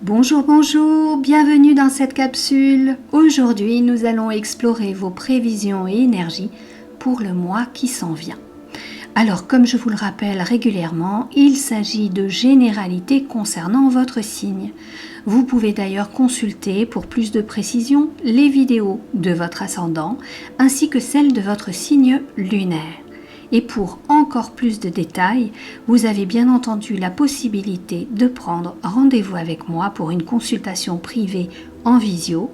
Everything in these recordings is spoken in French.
Bonjour, bonjour, bienvenue dans cette capsule. Aujourd'hui, nous allons explorer vos prévisions et énergies pour le mois qui s'en vient. Alors, comme je vous le rappelle régulièrement, il s'agit de généralités concernant votre signe. Vous pouvez d'ailleurs consulter pour plus de précision les vidéos de votre ascendant ainsi que celles de votre signe lunaire. Et pour encore plus de détails, vous avez bien entendu la possibilité de prendre rendez-vous avec moi pour une consultation privée en visio.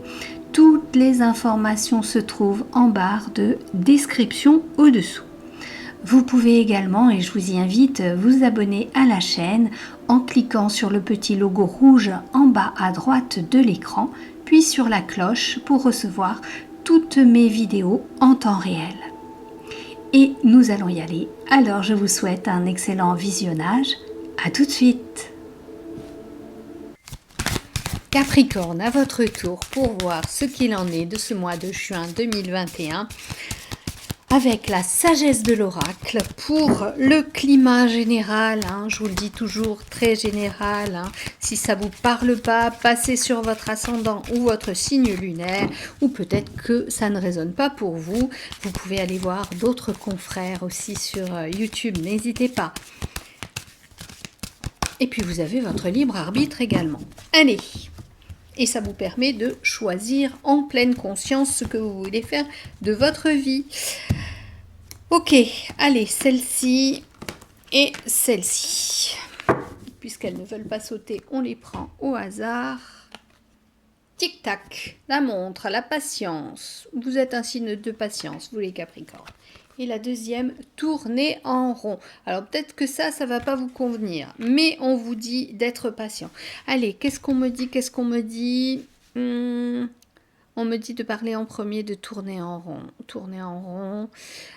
Toutes les informations se trouvent en barre de description au-dessous. Vous pouvez également, et je vous y invite, vous abonner à la chaîne en cliquant sur le petit logo rouge en bas à droite de l'écran, puis sur la cloche pour recevoir toutes mes vidéos en temps réel. Et nous allons y aller. Alors je vous souhaite un excellent visionnage. À tout de suite. Capricorne, à votre tour pour voir ce qu'il en est de ce mois de juin 2021 avec la sagesse de l'oracle pour le climat général. Je vous le dis toujours, très général. Si ça ne vous parle pas, passez sur votre ascendant ou votre signe lunaire, ou peut-être que ça ne résonne pas pour vous. Vous pouvez aller voir d'autres confrères aussi sur YouTube, n'hésitez pas. Et puis vous avez votre libre arbitre également. Allez! Et ça vous permet de choisir en pleine conscience ce que vous voulez faire de votre vie. Ok, allez, celle-ci et celle-ci. Puisqu'elles ne veulent pas sauter, on les prend au hasard. Tic-tac, la montre, la patience. Vous êtes un signe de patience, vous les Capricornes. Et la deuxième, tourner en rond. Alors peut-être que ça va pas vous convenir, mais on vous dit d'être patient. Allez, qu'est-ce qu'on me dit On me dit de parler en premier de tourner en rond. Tourner en rond.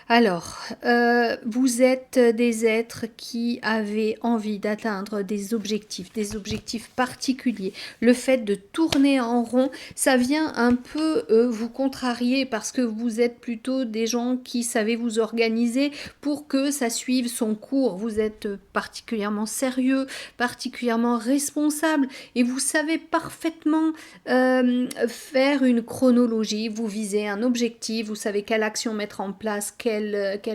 Alors, vous êtes des êtres qui avaient envie d'atteindre des objectifs particuliers. Le fait de tourner en rond, ça vient un peu vous contrarier parce que vous êtes plutôt des gens qui savez vous organiser pour que ça suive son cours. Vous êtes particulièrement sérieux, particulièrement responsable et vous savez parfaitement faire une chronologie. Vous visez un objectif, vous savez quelle action mettre en place, quel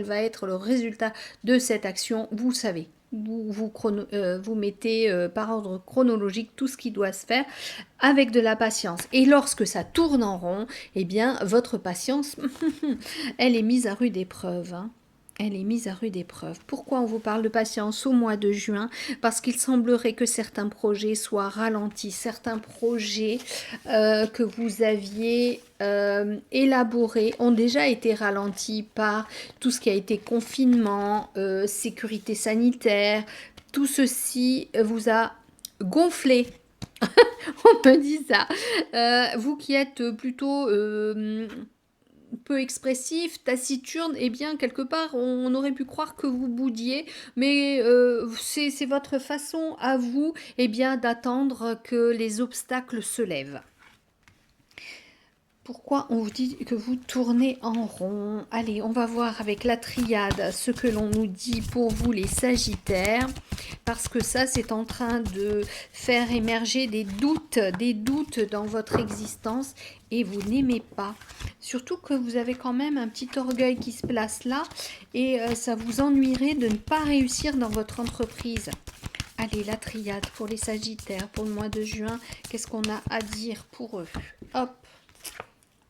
va être le résultat de cette action, vous savez. Vous mettez par ordre chronologique tout ce qui doit se faire avec de la patience. Et lorsque ça tourne en rond, eh bien, votre patience, elle est mise à rude épreuve. Elle est mise à rude épreuve. Pourquoi on vous parle de patience au mois de juin? Parce qu'il semblerait que certains projets soient ralentis, certains projets que vous aviez élaborés ont déjà été ralentis par tout ce qui a été confinement, sécurité sanitaire. Tout ceci vous a gonflé. On me dit ça. Vous qui êtes plutôt peu expressif, taciturne, eh bien quelque part on aurait pu croire que vous boudiez, mais c'est votre façon à vous eh bien d'attendre que les obstacles se lèvent. Pourquoi on vous dit que vous tournez en rond? Allez, on va voir avec la triade ce que l'on nous dit pour vous les Sagittaires, parce que ça c'est en train de faire émerger des doutes dans votre existence et vous n'aimez pas. Surtout que vous avez quand même un petit orgueil qui se place là et ça vous ennuierait de ne pas réussir dans votre entreprise. Allez, la triade pour les Sagittaires pour le mois de juin, qu'est-ce qu'on a à dire pour eux? Hop!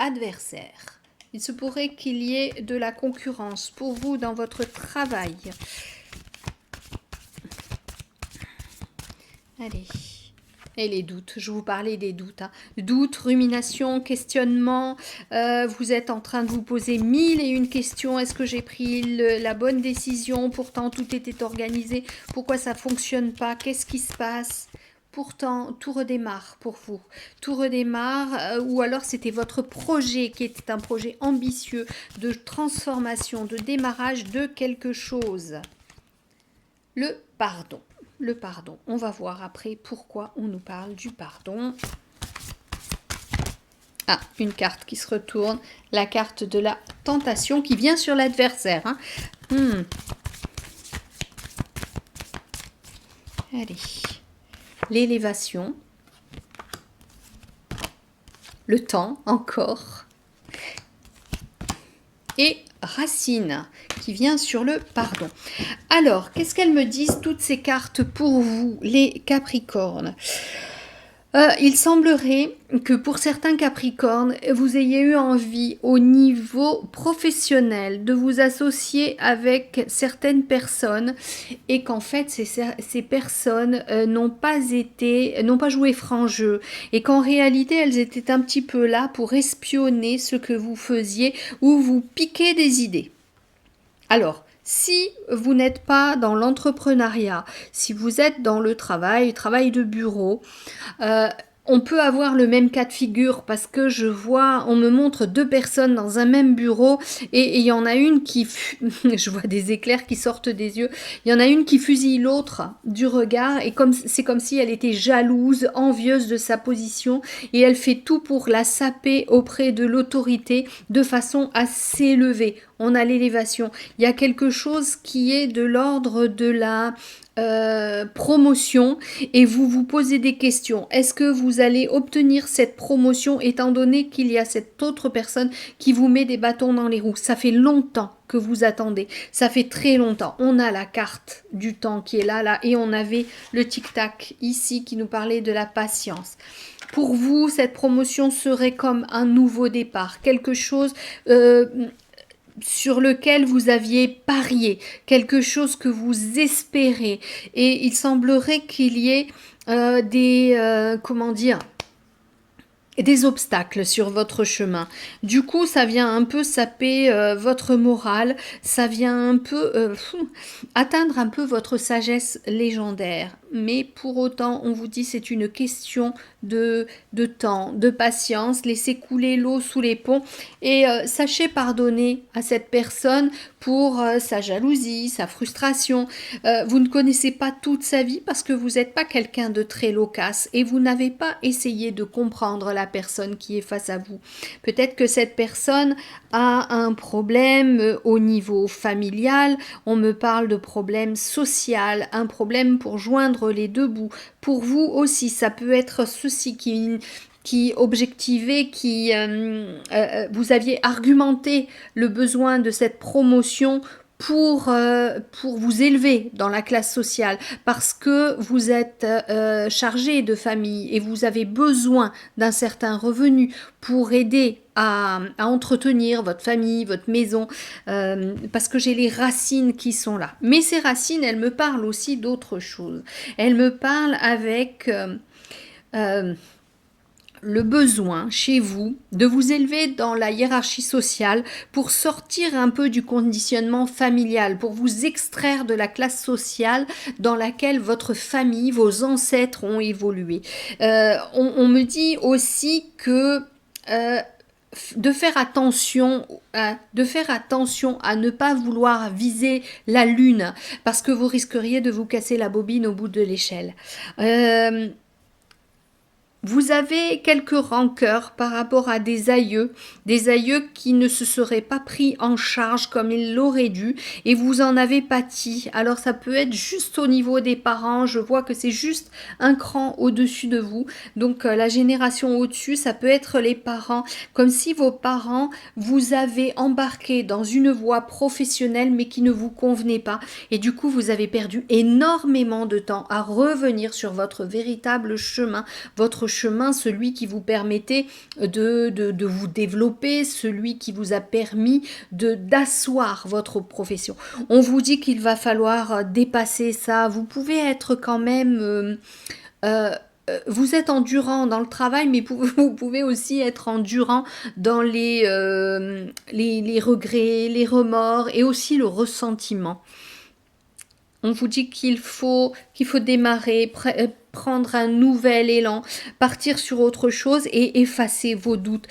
Adversaire. Il se pourrait qu'il y ait de la concurrence pour vous dans votre travail. Allez. Et les doutes, je vous parlais des doutes. Doutes, rumination, questionnement. Vous êtes en train de vous poser 1001 questions. Est-ce que j'ai pris la bonne décision? Pourtant, tout était organisé. Pourquoi ça ne fonctionne pas? Qu'est-ce qui se passe? Pourtant, tout redémarre pour vous. Tout redémarre, ou alors c'était votre projet qui était un projet ambitieux de transformation, de démarrage de quelque chose. Le pardon. Le pardon. On va voir après pourquoi on nous parle du pardon. Ah, une carte qui se retourne. La carte de la tentation qui vient sur l'adversaire. Allez. L'élévation. le temps encore. Et Racine, qui vient sur le pardon. Alors, qu'est-ce qu'elles me disent, toutes ces cartes, pour vous, les Capricornes? Il semblerait que pour certains Capricornes, vous ayez eu envie au niveau professionnel de vous associer avec certaines personnes et qu'en fait ces personnes n'ont pas joué franc jeu et qu'en réalité elles étaient un petit peu là pour espionner ce que vous faisiez ou vous piquer des idées. Alors, si vous n'êtes pas dans l'entrepreneuriat, si vous êtes dans le travail de bureau, on peut avoir le même cas de figure parce que on me montre deux personnes dans un même bureau et il y en a une qui, je vois des éclairs qui sortent des yeux, il y en a une qui fusille l'autre du regard et c'est comme si elle était jalouse, envieuse de sa position et elle fait tout pour la saper auprès de l'autorité de façon à s'élever. On a l'élévation. Il y a quelque chose qui est de l'ordre de la promotion et vous vous posez des questions. Est-ce que vous allez obtenir cette promotion étant donné qu'il y a cette autre personne qui vous met des bâtons dans les roues? Ça fait longtemps que vous attendez. Ça fait très longtemps. On a la carte du temps qui est là et on avait le tic-tac ici qui nous parlait de la patience. Pour vous, cette promotion serait comme un nouveau départ, quelque chose sur lequel vous aviez parié, quelque chose que vous espérez. Et il semblerait qu'il y ait des obstacles sur votre chemin. Du coup, ça vient un peu saper votre morale, ça vient un peu atteindre un peu votre sagesse légendaire. Mais pour autant, on vous dit c'est une question de temps, de patience. Laissez couler l'eau sous les ponts et sachez pardonner à cette personne pour sa jalousie, sa frustration. Vous ne connaissez pas toute sa vie parce que vous n'êtes pas quelqu'un de très loquace et vous n'avez pas essayé de comprendre la personne qui est face à vous. Peut-être que cette personne a un problème au niveau familial, on me parle de problème social, un problème pour joindre les deux bouts. Pour vous aussi, ça peut être ceci qui objectivait, vous aviez argumenté le besoin de cette promotion pour vous élever dans la classe sociale, parce que vous êtes chargé de famille et vous avez besoin d'un certain revenu pour aider à entretenir votre famille, votre maison, parce que j'ai les racines qui sont là. Mais ces racines, elles me parlent aussi d'autre chose. Elles me parlent avec le besoin chez vous de vous élever dans la hiérarchie sociale pour sortir un peu du conditionnement familial, pour vous extraire de la classe sociale dans laquelle votre famille, vos ancêtres ont évolué. On me dit aussi que de faire attention à ne pas vouloir viser la lune parce que vous risqueriez de vous casser la bobine au bout de l'échelle. Vous avez quelques rancœurs par rapport à des aïeux qui ne se seraient pas pris en charge comme ils l'auraient dû et vous en avez pâti. Alors ça peut être juste au niveau des parents, je vois que c'est juste un cran au-dessus de vous. Donc la génération au-dessus, ça peut être les parents, comme si vos parents vous avaient embarqué dans une voie professionnelle mais qui ne vous convenait pas. Et du coup, vous avez perdu énormément de temps à revenir sur votre véritable chemin, votre chemin, celui qui vous permettait de vous développer, celui qui vous a permis d'asseoir votre profession. On vous dit qu'il va falloir dépasser ça. Vous pouvez être quand même... vous êtes endurant dans le travail, mais vous pouvez aussi être endurant dans les regrets, les remords et aussi le ressentiment. On vous dit qu'il faut démarrer, prendre un nouvel élan, partir sur autre chose et effacer vos doutes.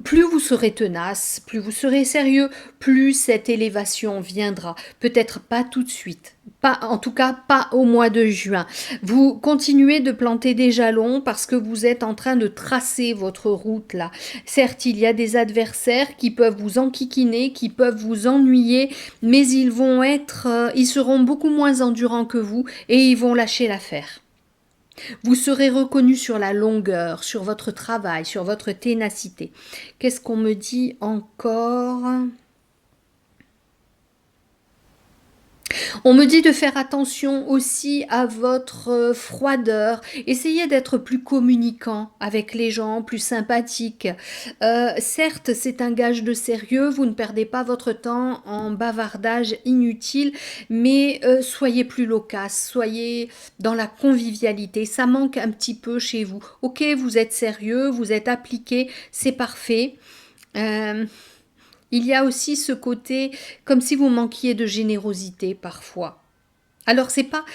Plus vous serez tenace, plus vous serez sérieux, plus cette élévation viendra. Peut-être pas tout de suite. En tout cas, pas au mois de juin. Vous continuez de planter des jalons parce que vous êtes en train de tracer votre route là. Certes, il y a des adversaires qui peuvent vous enquiquiner, qui peuvent vous ennuyer, mais ils seront beaucoup moins endurants que vous et ils vont lâcher l'affaire. Vous serez reconnu sur la longueur, sur votre travail, sur votre ténacité. Qu'est-ce qu'on me dit encore? On me dit de faire attention aussi à votre froideur. Essayez d'être plus communicant avec les gens, plus sympathique. Certes, c'est un gage de sérieux, vous ne perdez pas votre temps en bavardage inutile, mais soyez plus loquace, soyez dans la convivialité. Ça manque un petit peu chez vous. Ok, vous êtes sérieux, vous êtes appliqué, c'est parfait. Euh, il y a aussi ce côté comme si vous manquiez de générosité parfois. Alors c'est pas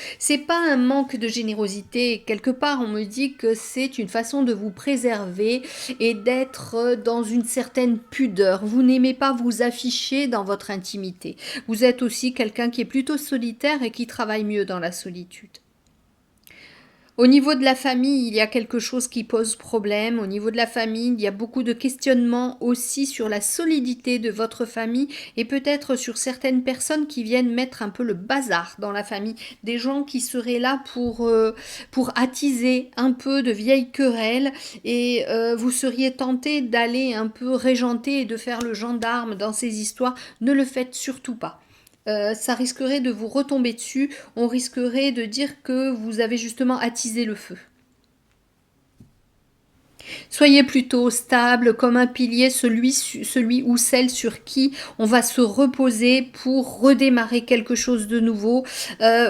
un manque de générosité, quelque part on me dit que c'est une façon de vous préserver et d'être dans une certaine pudeur. Vous n'aimez pas vous afficher dans votre intimité. Vous êtes aussi quelqu'un qui est plutôt solitaire et qui travaille mieux dans la solitude. Au niveau de la famille, il y a quelque chose qui pose problème. Au niveau de la famille, il y a beaucoup de questionnements aussi sur la solidité de votre famille et peut-être sur certaines personnes qui viennent mettre un peu le bazar dans la famille. Des gens qui seraient là pour attiser un peu de vieilles querelles et vous seriez tenté d'aller un peu régenter et de faire le gendarme dans ces histoires. Ne le faites surtout pas. Ça risquerait de vous retomber dessus, on risquerait de dire que vous avez justement attisé le feu. Soyez plutôt stable comme un pilier, celui ou celle sur qui on va se reposer pour redémarrer quelque chose de nouveau.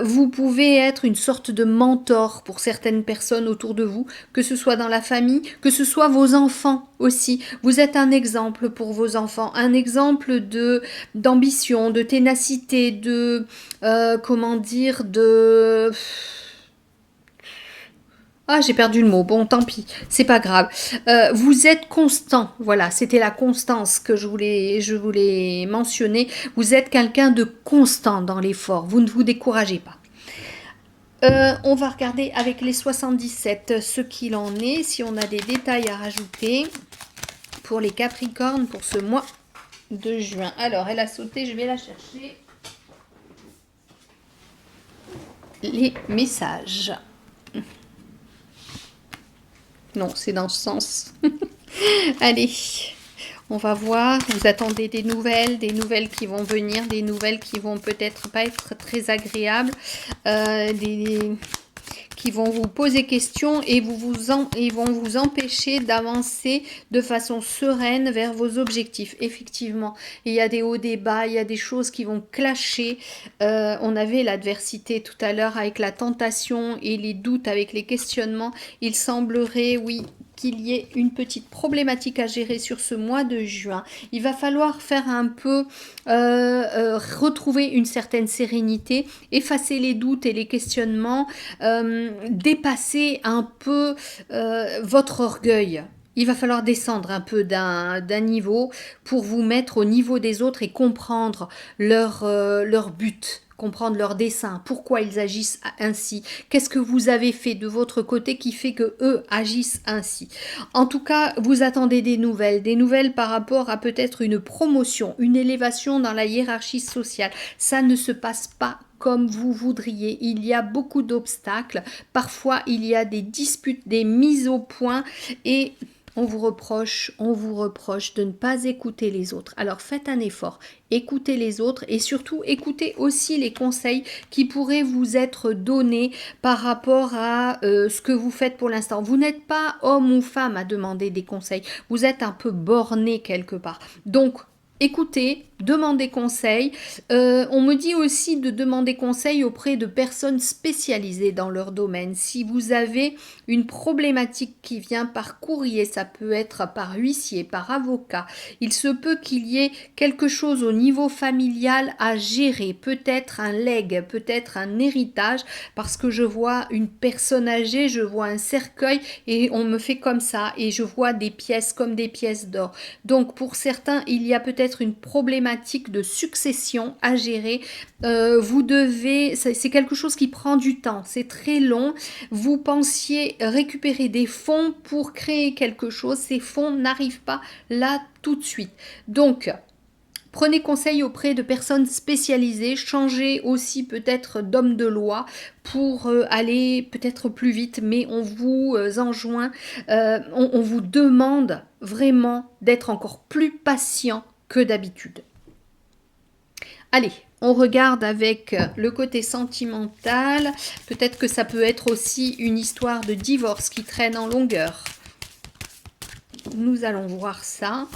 Vous pouvez être une sorte de mentor pour certaines personnes autour de vous, que ce soit dans la famille, que ce soit vos enfants aussi. Vous êtes un exemple pour vos enfants, un exemple d'ambition, de ténacité, comment dire, Ah, j'ai perdu le mot. Bon, tant pis, c'est pas grave. Vous êtes constant. Voilà, c'était la constance que je voulais mentionner. Vous êtes quelqu'un de constant dans l'effort. Vous ne vous découragez pas. On va regarder avec les 77 ce qu'il en est, si on a des détails à rajouter pour les Capricornes pour ce mois de juin. Alors, elle a sauté, je vais la chercher. Les messages. Non, c'est dans ce sens. Allez, on va voir. Vous attendez des nouvelles qui vont venir, des nouvelles qui vont peut-être pas être très agréables, qui vont vous poser question et vont vous empêcher d'avancer de façon sereine vers vos objectifs. Effectivement, il y a des hauts, des bas, il y a des choses qui vont clasher. On avait l'adversité tout à l'heure avec la tentation et les doutes, avec les questionnements. Il semblerait, oui, qu'il y ait une petite problématique à gérer sur ce mois de juin. Il va falloir faire un peu, retrouver une certaine sérénité, effacer les doutes et les questionnements, dépasser un peu votre orgueil. Il va falloir descendre un peu d'un niveau pour vous mettre au niveau des autres et comprendre leur but, comprendre leur dessein, pourquoi ils agissent ainsi, qu'est-ce que vous avez fait de votre côté qui fait que eux agissent ainsi. En tout cas, vous attendez des nouvelles par rapport à peut-être une promotion, une élévation dans la hiérarchie sociale. Ça ne se passe pas comme vous voudriez. Il y a beaucoup d'obstacles. Parfois, il y a des disputes, des mises au point et on vous reproche de ne pas écouter les autres. Alors faites un effort, écoutez les autres et surtout écoutez aussi les conseils qui pourraient vous être donnés par rapport à ce que vous faites pour l'instant. Vous n'êtes pas homme ou femme à demander des conseils, vous êtes un peu borné quelque part. Donc, écoutez, demandez conseil. On me dit aussi de demander conseil auprès de personnes spécialisées dans leur domaine. Si vous avez une problématique qui vient par courrier, ça peut être par huissier, par avocat, il se peut qu'il y ait quelque chose au niveau familial à gérer, peut-être un legs, peut-être un héritage, parce que je vois une personne âgée, je vois un cercueil et on me fait comme ça et je vois des pièces comme des pièces d'or. Donc pour certains, il y a peut-être une problématique de succession à gérer. C'est quelque chose qui prend du temps, c'est très long. Vous pensiez récupérer des fonds pour créer quelque chose, ces fonds n'arrivent pas là tout de suite. Donc, Prenez conseil auprès de personnes spécialisées, changez aussi peut-être d'homme de loi pour aller peut-être plus vite, mais on vous enjoint, on vous demande vraiment d'être encore plus patient que d'habitude. Allez, on regarde avec le côté sentimental. Peut-être que ça peut être aussi une histoire de divorce qui traîne en longueur. Nous allons voir ça.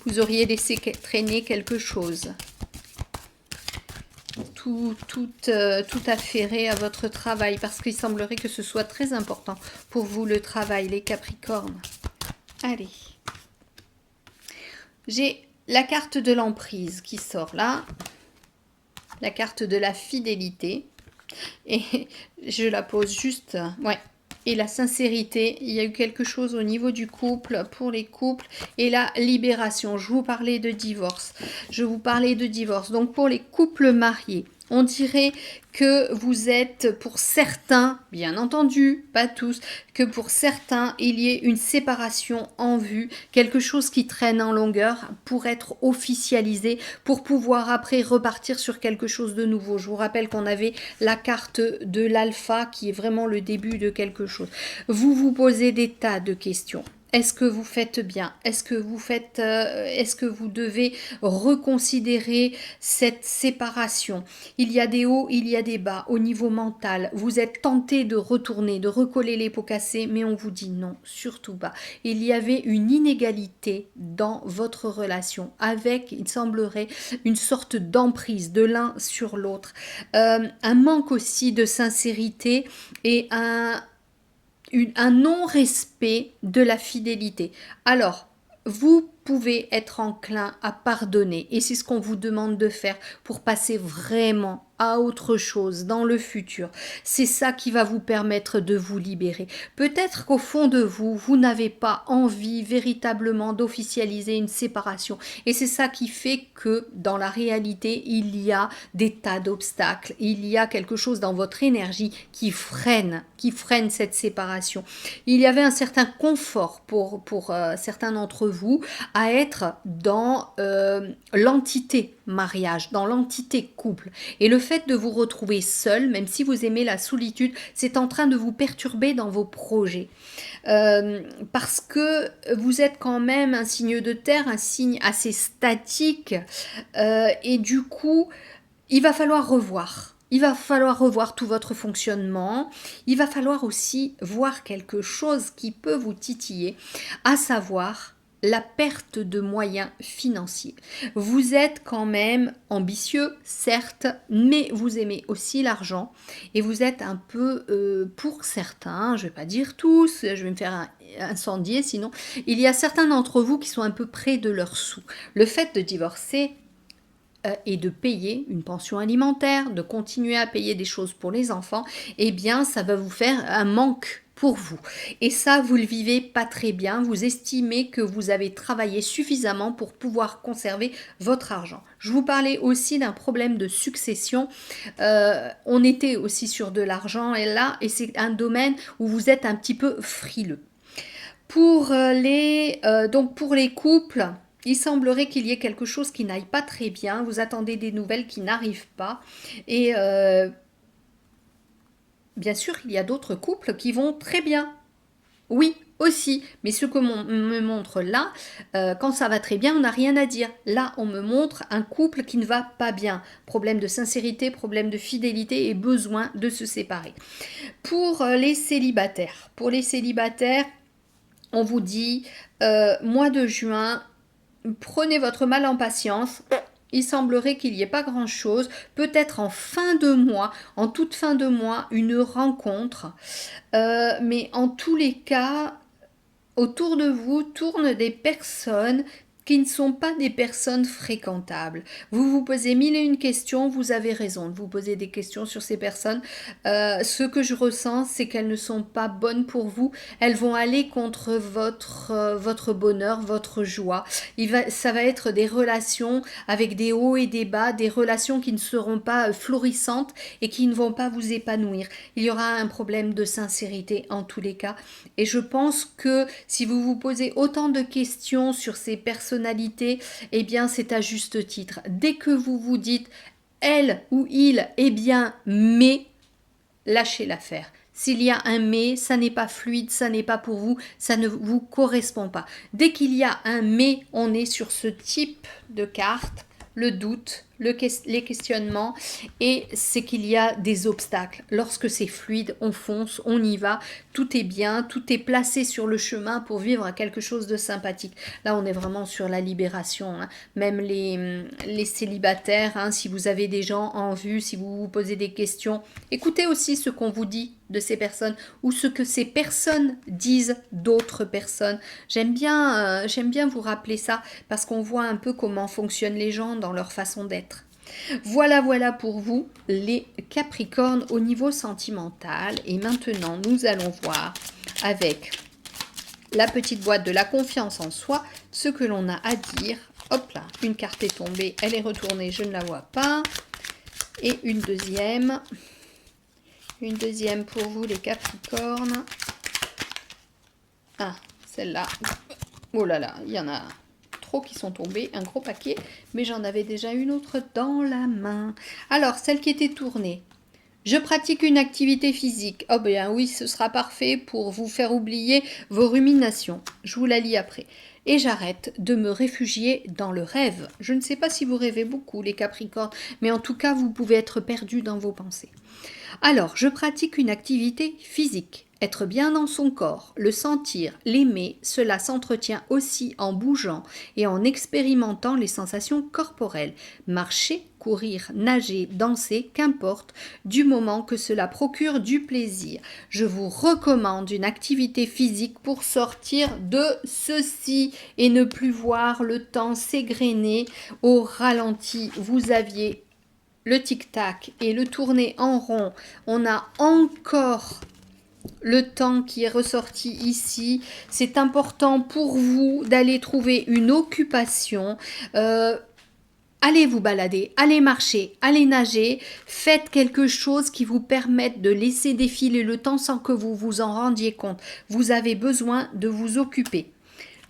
Vous auriez laissé traîner quelque chose. Tout affairé à votre travail, parce qu'il semblerait que ce soit très important pour vous, le travail, les Capricornes. Allez. J'ai la carte de l'emprise qui sort là. La carte de la fidélité. Et je la pose juste... Ouais. Et la sincérité, il y a eu quelque chose au niveau du couple, pour les couples, et la libération. Je vous parlais de divorce. Donc pour les couples mariés, on dirait que vous êtes, pour certains, bien entendu, pas tous, que pour certains, il y ait une séparation en vue, quelque chose qui traîne en longueur pour être officialisé, pour pouvoir après repartir sur quelque chose de nouveau. Je vous rappelle qu'on avait la carte de l'alpha qui est vraiment le début de quelque chose. Vous vous posez des tas de questions. Est-ce que vous faites bien? Est-ce que vous devez reconsidérer cette séparation? Il y a des hauts, il y a des bas au niveau mental. Vous êtes tenté de retourner, de recoller les pots cassés, mais on vous dit non, surtout pas. Il y avait une inégalité dans votre relation avec, il semblerait, une sorte d'emprise de l'un sur l'autre. Un manque aussi de sincérité et un non-respect de la fidélité. Alors, vous pouvez être enclin à pardonner et c'est ce qu'on vous demande de faire pour passer vraiment à autre chose dans le futur. C'est ça qui va vous permettre de vous libérer. Peut-être qu'au fond de vous, vous n'avez pas envie véritablement d'officialiser une séparation et c'est ça qui fait que dans la réalité, il y a des tas d'obstacles. Il y a quelque chose dans votre énergie qui freine cette séparation. Il y avait un certain confort pour certains d'entre vous à être dans l'entité mariage, dans l'entité couple. Et le fait de vous retrouver seul, même si vous aimez la solitude, c'est en train de vous perturber dans vos projets. Parce que vous êtes quand même un signe de terre, un signe assez statique, et du coup, il va falloir revoir. Il va falloir revoir tout votre fonctionnement. Il va falloir aussi voir quelque chose qui peut vous titiller, à savoir la perte de moyens financiers. Vous êtes quand même ambitieux, certes, mais vous aimez aussi l'argent et vous êtes un peu, pour certains, je ne vais pas dire tous, je vais me faire incendier sinon, il y a certains d'entre vous qui sont un peu près de leurs sous. Le fait de divorcer et de payer une pension alimentaire, de continuer à payer des choses pour les enfants, eh bien ça va vous faire un manque pour vous. Et ça, vous le vivez pas très bien, vous estimez que vous avez travaillé suffisamment pour pouvoir conserver votre argent. Je vous parlais aussi d'un problème de succession, on était aussi sur de l'argent et là, et c'est un domaine où vous êtes un petit peu frileux. Pour les couples, il semblerait qu'il y ait quelque chose qui n'aille pas très bien. Vous attendez des nouvelles qui n'arrivent pas. Et bien sûr, il y a d'autres couples qui vont très bien. Oui, aussi. Mais ce que me montre là, quand ça va très bien, on n'a rien à dire. Là, on me montre un couple qui ne va pas bien. Problème de sincérité, problème de fidélité et besoin de se séparer. Pour les célibataires, on vous dit, mois de juin, prenez votre mal en patience. Il semblerait qu'il n'y ait pas grand-chose. Peut-être en fin de mois, en toute fin de mois, une rencontre. Mais en tous les cas, autour de vous tournent des personnes qui ne sont pas des personnes fréquentables. Vous vous posez mille et une questions, vous avez raison de vous poser des questions sur ces personnes. Ce que je ressens, c'est qu'elles ne sont pas bonnes pour vous. Elles vont aller contre votre bonheur, votre joie. Ça va être des relations avec des hauts et des bas, des relations qui ne seront pas florissantes et qui ne vont pas vous épanouir. Il y aura un problème de sincérité en tous les cas. Et je pense que si vous vous posez autant de questions sur ces personnalités, eh bien c'est à juste titre. Dès que vous vous dites elle ou il, eh bien mais, lâchez l'affaire. S'il y a un mais, ça n'est pas fluide, ça n'est pas pour vous, ça ne vous correspond pas. Dès qu'il y a un mais, on est sur ce type de carte, le doute, les questionnements, et c'est qu'il y a des obstacles. Lorsque c'est fluide, on fonce, on y va, tout est bien, tout est placé sur le chemin pour vivre quelque chose de sympathique. Là, on est vraiment sur la libération, hein. Même les célibataires, hein, si vous avez des gens en vue, si vous vous posez des questions, écoutez aussi ce qu'on vous dit de ces personnes ou ce que ces personnes disent d'autres personnes. J'aime bien vous rappeler ça parce qu'on voit un peu comment fonctionnent les gens dans leur façon d'être. Voilà pour vous les Capricornes au niveau sentimental. Et maintenant, nous allons voir avec la petite boîte de la confiance en soi ce que l'on a à dire. Hop là, une carte est tombée, elle est retournée, je ne la vois pas. Et une deuxième pour vous les Capricornes. Ah, celle-là. Oh là là, il y en a trop qui sont tombés, un gros paquet, mais j'en avais déjà une autre dans la main. Alors, celle qui était tournée. Je pratique une activité physique. Oh bien oui, ce sera parfait pour vous faire oublier vos ruminations. Je vous la lis après. Et j'arrête de me réfugier dans le rêve. Je ne sais pas si vous rêvez beaucoup, les Capricornes, mais en tout cas, vous pouvez être perdu dans vos pensées. Alors, je pratique une activité physique. Être bien dans son corps, le sentir, l'aimer, cela s'entretient aussi en bougeant et en expérimentant les sensations corporelles. Marcher, courir, nager, danser, qu'importe, du moment que cela procure du plaisir. Je vous recommande une activité physique pour sortir de ceci et ne plus voir le temps s'égrener au ralenti. Vous aviez le tic-tac et le tourner en rond. On a encore le temps qui est ressorti ici. C'est important pour vous d'aller trouver une occupation. Allez vous balader, allez marcher, allez nager. Faites quelque chose qui vous permette de laisser défiler le temps sans que vous vous en rendiez compte. Vous avez besoin de vous occuper.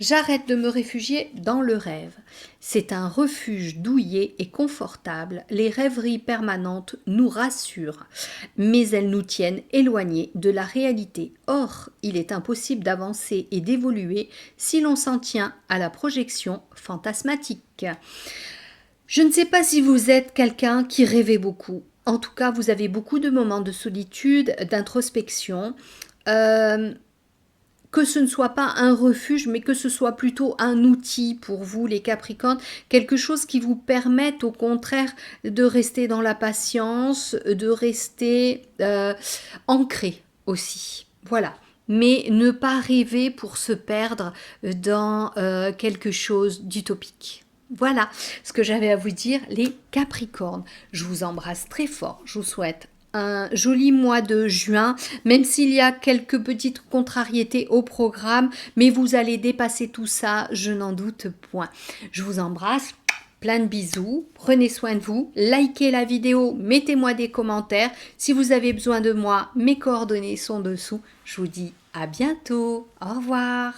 J'arrête de me réfugier dans le rêve. C'est un refuge douillet et confortable. Les rêveries permanentes nous rassurent, mais elles nous tiennent éloignés de la réalité. Or, il est impossible d'avancer et d'évoluer si l'on s'en tient à la projection fantasmatique. Je ne sais pas si vous êtes quelqu'un qui rêvait beaucoup. En tout cas, vous avez beaucoup de moments de solitude, d'introspection. Que ce ne soit pas un refuge, mais que ce soit plutôt un outil pour vous, les Capricornes, quelque chose qui vous permette au contraire de rester dans la patience, de rester ancré aussi. Voilà. Mais ne pas rêver pour se perdre dans quelque chose d'utopique. Voilà ce que j'avais à vous dire, les Capricornes. Je vous embrasse très fort. Je vous souhaite un joli mois de juin, même s'il y a quelques petites contrariétés au programme, mais vous allez dépasser tout ça, je n'en doute point. Je vous embrasse, plein de bisous, prenez soin de vous, likez la vidéo, mettez-moi des commentaires. Si vous avez besoin de moi, mes coordonnées sont dessous. Je vous dis à bientôt, au revoir.